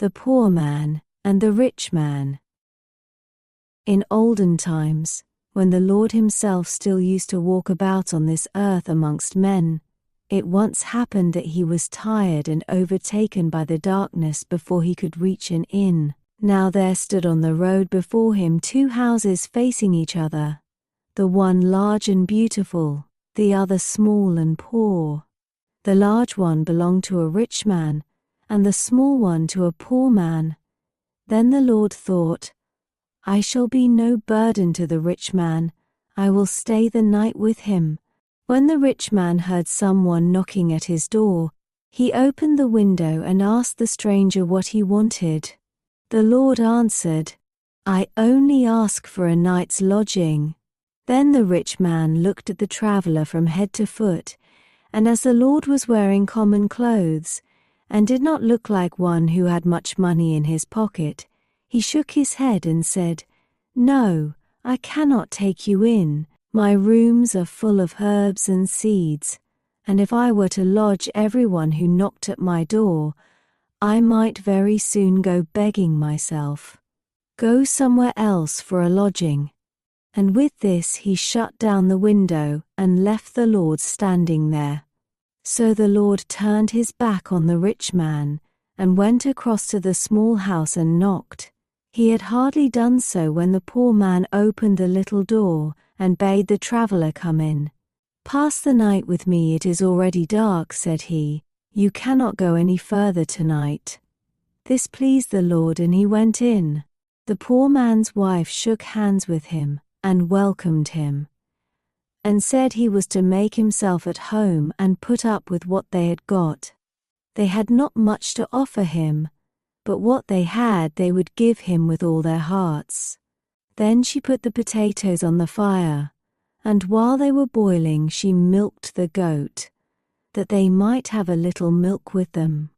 the poor man, and the rich man. In olden times, when the Lord himself still used to walk about on this earth amongst men, it once happened that he was tired and overtaken by the darkness before he could reach an inn. Now there stood on the road before him 2 houses facing each other, the one large and beautiful, the other small and poor. The large one belonged to a rich man, and the small one to a poor man. Then the Lord thought, I shall be no burden to the rich man, I will stay the night with him. When the rich man heard someone knocking at his door, he opened the window and asked the stranger what he wanted. The Lord answered, I only ask for a night's lodging. Then the rich man looked at the traveler from head to foot, and as the Lord was wearing common clothes, and did not look like one who had much money in his pocket, he shook his head and said, No, I cannot take you in. My rooms are full of herbs and seeds, and if I were to lodge everyone who knocked at my door, I might very soon go begging myself. Go somewhere else for a lodging. And with this he shut down the window and left the Lord standing there. So the Lord turned his back on the rich man and went across to the small house and knocked. He had hardly done so when the poor man opened the little door and bade the traveler come in. Pass the night with me, it is already dark, said he. You cannot go any further tonight. This pleased the Lord, and he went in. The poor man's wife shook hands with him and welcomed him, and said he was to make himself at home and put up with what they had got. They had not much to offer him, but what they had they would give him with all their hearts. Then she put the potatoes on the fire, and while they were boiling she milked the goat, that they might have a little milk with them.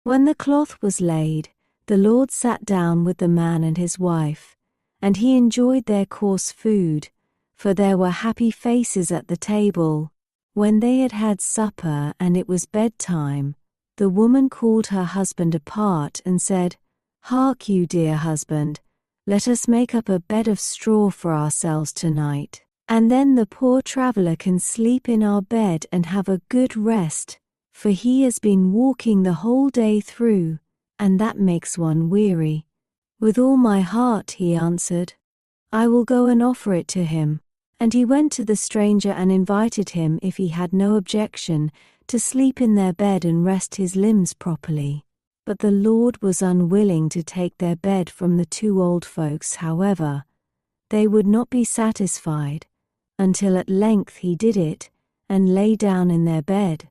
When the cloth was laid, the Lord sat down with the man and his wife, and he enjoyed their coarse food, for there were happy faces at the table. When they had had supper and it was bedtime, the woman called her husband apart and said, Hark you, dear husband, let us make up a bed of straw for ourselves tonight, and then the poor traveler can sleep in our bed and have a good rest, for he has been walking the whole day through, and that makes one weary. With all my heart, he answered. I will go and offer it to him. And he went to the stranger and invited him, if he had no objection, to sleep in their bed and rest his limbs properly. But the Lord was unwilling to take their bed from the 2 old folks, however. They would not be satisfied, until at length he did it, and lay down in their bed,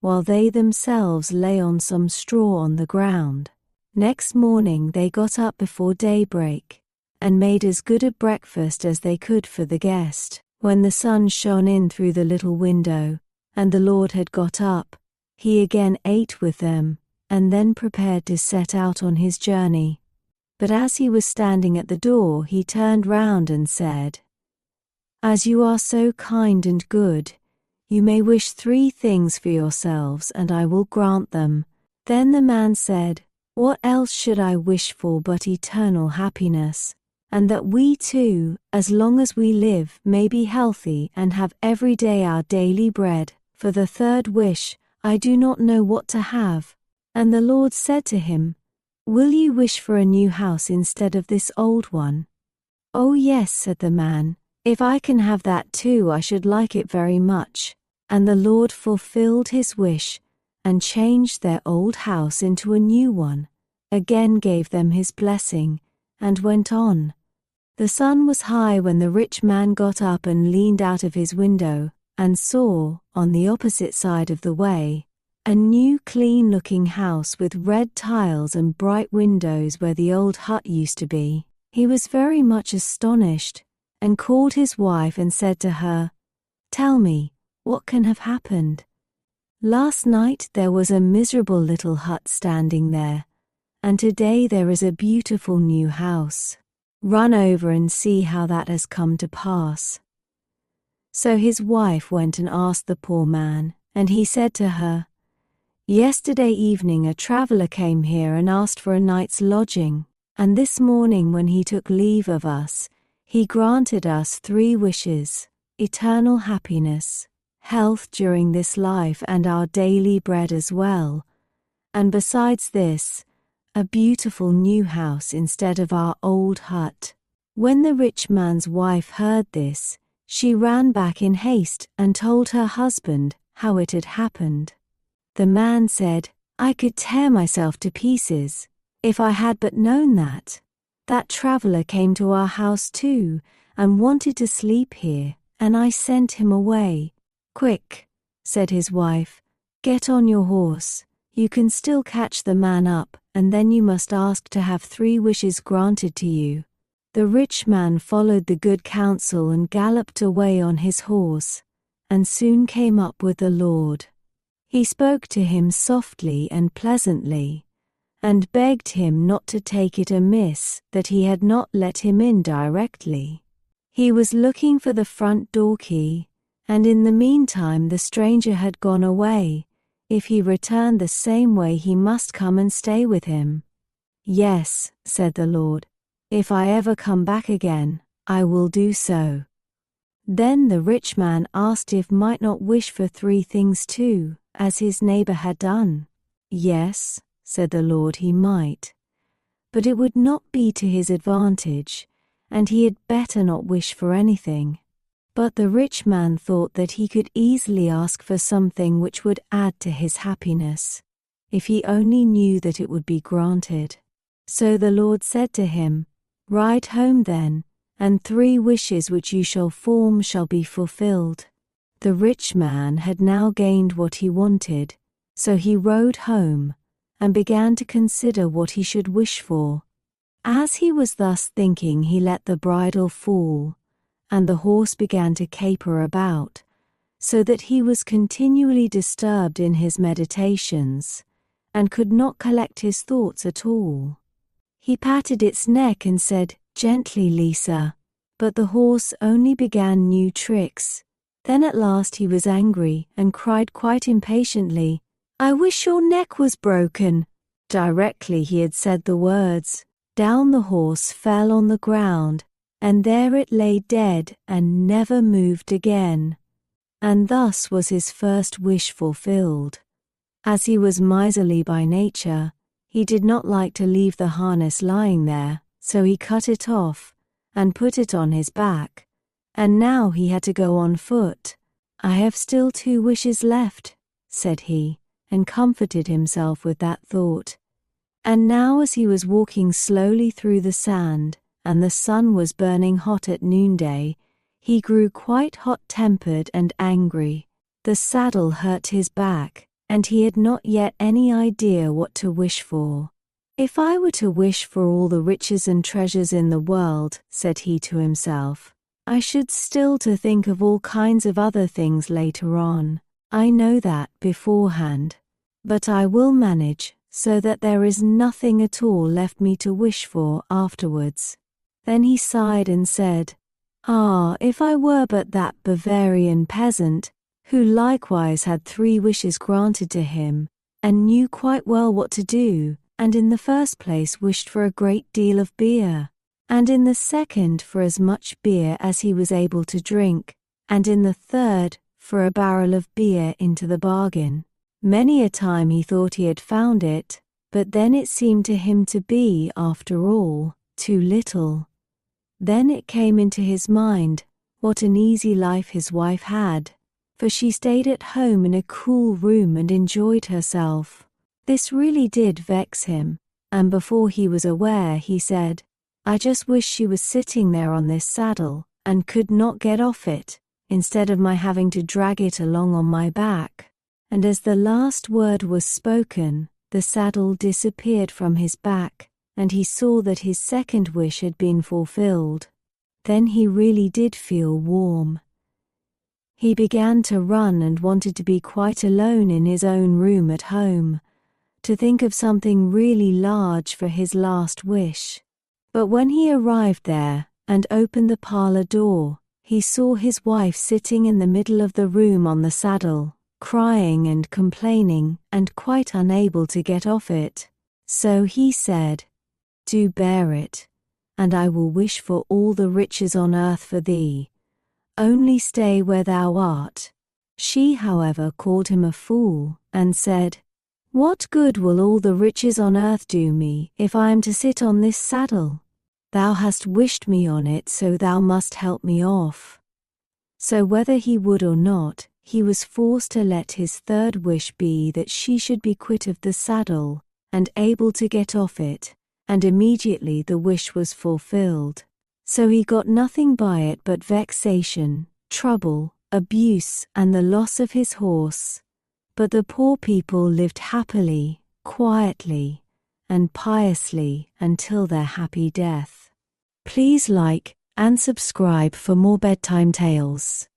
while they themselves lay on some straw on the ground. Next morning they got up before daybreak, and made as good a breakfast as they could for the guest. When the sun shone in through the little window, and the Lord had got up, he again ate with them, and then prepared to set out on his journey. But as he was standing at the door, he turned round and said, As you are so kind and good, you may wish 3 things for yourselves, and I will grant them. Then the man said, What else should I wish for but eternal happiness, and that we too, as long as we live, may be healthy and have every day our daily bread? For the 3rd wish, I do not know what to have. And the Lord said to him, Will you wish for a new house instead of this old one? Oh yes, said the man, if I can have that too, I should like it very much. And the Lord fulfilled his wish, and changed their old house into a new one, again gave them his blessing, and went on. The sun was high when the rich man got up and leaned out of his window, and saw, on the opposite side of the way, a new clean-looking house with red tiles and bright windows where the old hut used to be. He was very much astonished, and called his wife and said to her, Tell me, what can have happened? Last night there was a miserable little hut standing there, and today there is a beautiful new house. Run over and see how that has come to pass. So his wife went and asked the poor man, and he said to her, Yesterday evening a traveler came here and asked for a night's lodging, and this morning when he took leave of us, he granted us 3 wishes: eternal happiness, health during this life and our daily bread as well, and besides this, a beautiful new house instead of our old hut. When the rich man's wife heard this, she ran back in haste and told her husband how it had happened. The man said, "I could tear myself to pieces if I had but known that. That traveler came to our house too and wanted to sleep here, and I sent him away." "Quick," said his wife, "get on your horse. You can still catch the man up, and then you must ask to have 3 wishes granted to you." The rich man followed the good counsel and galloped away on his horse, and soon came up with the Lord. He spoke to him softly and pleasantly, and begged him not to take it amiss that he had not let him in directly. He was looking for the front door key, and in the meantime the stranger had gone away. If he returned the same way, he must come and stay with him. "Yes," said the Lord, "if I ever come back again, I will do so." Then the rich man asked if might not wish for 3 things too, as his neighbor had done. "Yes," said the Lord, he might, but it would not be to his advantage, and he had better not wish for anything. But the rich man thought that he could easily ask for something which would add to his happiness, if he only knew that it would be granted. So the Lord said to him, "Ride home then, and 3 wishes which you shall form shall be fulfilled." The rich man had now gained what he wanted, so he rode home, and began to consider what he should wish for. As he was thus thinking, he let the bridle fall, and the horse began to caper about, so that he was continually disturbed in his meditations, and could not collect his thoughts at all. He patted its neck and said, "Gently, Lisa," but the horse only began new tricks. Then at last he was angry and cried quite impatiently, "I wish your neck was broken." Directly he had said the words, down the horse fell on the ground, and there it lay dead and never moved again. And thus was his first wish fulfilled. As he was miserly by nature, he did not like to leave the harness lying there, so he cut it off and put it on his back, and now he had to go on foot. "I have still 2 wishes left," said he, and comforted himself with that thought. And now as he was walking slowly through the sand, and the sun was burning hot at noonday, he grew quite hot-tempered and angry. The saddle hurt his back, and he had not yet any idea what to wish for. "If I were to wish for all the riches and treasures in the world," said he to himself, "I should still to think of all kinds of other things later on. I know that beforehand. But I will manage so that there is nothing at all left me to wish for afterwards." Then he sighed and said, "Ah, if I were but that Bavarian peasant, who likewise had 3 wishes granted to him, and knew quite well what to do, and in the first place wished for a great deal of beer, and in the second for as much beer as he was able to drink, and in the third for a barrel of beer into the bargain." Many a time he thought he had found it, but then it seemed to him to be, after all, too little. Then it came into his mind what an easy life his wife had, for she stayed at home in a cool room and enjoyed herself. This really did vex him, and before he was aware he said, "I just wish she was sitting there on this saddle, and could not get off it, instead of my having to drag it along on my back." And as the last word was spoken, the saddle disappeared from his back, and he saw that his second wish had been fulfilled. Then he really did feel warm. He began to run and wanted to be quite alone in his own room at home, to think of something really large for his last wish. But when he arrived there and opened the parlor door, he saw his wife sitting in the middle of the room on the saddle. crying and complaining and quite unable to get off it. So he said, "Do bear it, and I will wish for all the riches on earth for thee. Only stay where thou art." She, however, called him a fool, and said, "What good will all the riches on earth do me if I am to sit on this saddle? Thou hast wished me on it, so thou must help me off." So whether he would or not, he was forced to let his third wish be that she should be quit of the saddle, and able to get off it, and immediately the wish was fulfilled. So he got nothing by it but vexation, trouble, abuse, and the loss of his horse. But the poor people lived happily, quietly, and piously until their happy death. Please like and subscribe for more bedtime tales.